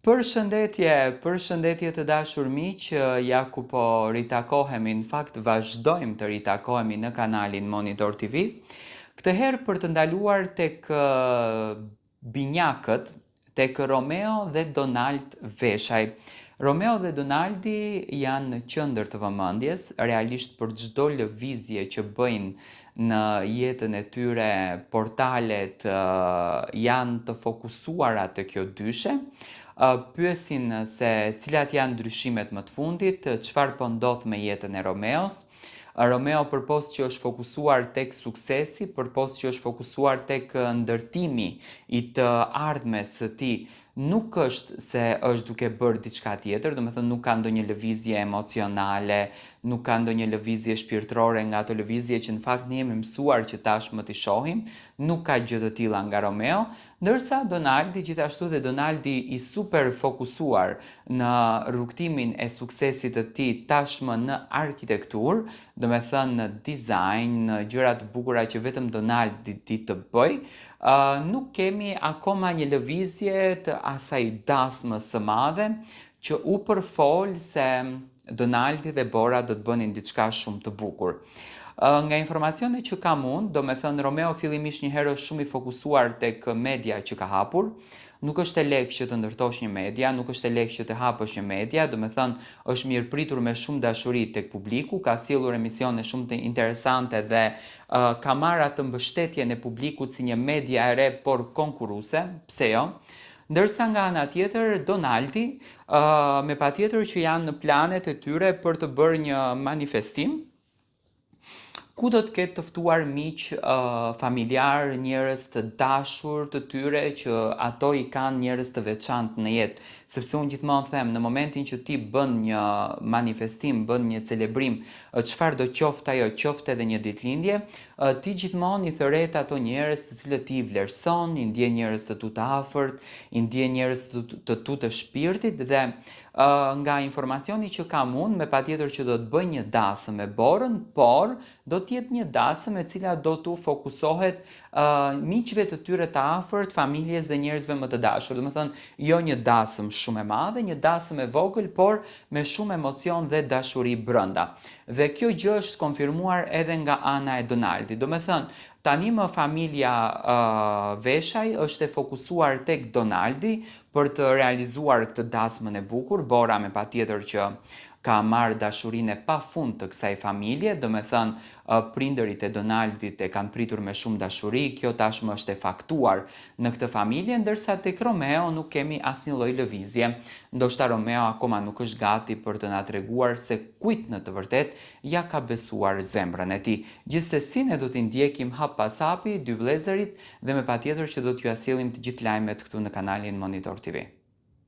Përshëndetje të dashur miq, ja ku po ritakohemi, në fakt vazhdojmë të ritakohemi në kanalin Monitor TV. Këtë herë për të ndaluar tek binjakët, tek Romeo dhe Donald Veshaj. Romeo dhe Donaldi janë në qendër të vëmendjes, realisht për çdo lëvizje që bëjnë në jetën e tyre, portalet janë të fokusuara te kjo dyshe. Pyesin se cilat janë ndryshimet më të fundit, çfarë po ndodh me jetën e Romeos. Romeo përpos që është fokusuar tek suksesi, përpos që është fokusuar tek ndërtimi i të ardhmes së tij, nuk është se është duke bërë diçka tjetër, do me thënë nuk ka ndonjë lëvizje emocionale, nuk ka ndonjë lëvizje shpirtërore nga ato lëvizje që në fakt ne jemi mësuar që tashmë t'i shohim, nuk ka gjë të tilla nga Romeo, ndërsa Donaldi, gjithashtu dhe Donaldi i super fokusuar në rrugtimin e suksesit të tij tashmë në arkitekturë, do me thënë në design, në gjëra të bukura që vetëm Donaldi di të bëj, nuk kemi akoma një lëvizje të asaj dasmës së madhe që u përfol se Donaldi dhe Bora do të bënin diçka shumë të bukur. Nga informacione që kam unë, do me thënë Romeo fillimisht një herë është shumë i fokusuar tek media që ka hapur, nuk është e lehtë që të ndërtosh një media, nuk është e lehtë që të hapësh një media, do me thënë është mirëpritur me shumë dashuri tek publiku, ka sjellur emisione shumë të interesante dhe ka marrë atë mbështetjen e publikut si një media e re por konkurruese, pse jo? Ndërsa nga ana tjetër, Donaldi, me patjetër që janë në planet e tyre për të bërë një manifestim, ku do të ketë të ftuar miq, familjar, njerëz të dashur të tyre që ato i kanë njerëz të veçantë në jetë, sepse unë gjithmonë them, në momentin që ti bën një manifestim, bën një celebrim, çfarë do qoftë ajo, qoftë edhe një ditëlindje, ti gjithmonë i thëret ato njerëz të cilët ti i vlerëson, i ndjen njerëz të tu të afërt, i ndjen njerëz të tu të shpirtit dhe nga informacioni që kam unë, me patjetër që do të bëj një dasëm me Borën, por do të jetë një dasëm e cila do t'u fokusohet miqve të tyre të afërt, familjes dhe njerëzve më të dashur. Do të thënë, jo një dasëm shumë e madhe, një dasëm e vogël, por me shumë emocion dhe dashuri brenda. Dhe kjo gjë është konfirmuar edhe nga ana e Donaldit. Do të thënë, tani më familja Veshaj është e fokusuar tek Donaldi për të realizuar këtë dasmën e bukur. Bora me patjetër që ka marrë dashurinë e pafund të kësaj familje, do me thënë prindërit e Donaldit e kanë pritur me shumë dashuri, kjo tashmë është e faktuar në këtë familje, ndërsa tek Romeo nuk kemi asnjë lloj lëvizje. Ndoshta Romeo akoma nuk është gati për të na treguar se kujt në të vërtet ja ka besuar zemrën e tij. Gjithsesi ne do t'i ndjekim hap pas hapi dy vëllezërit dhe me patjetër që do t'ju sjellim të gjithë lajmet këtu në kanalin Monitor TV.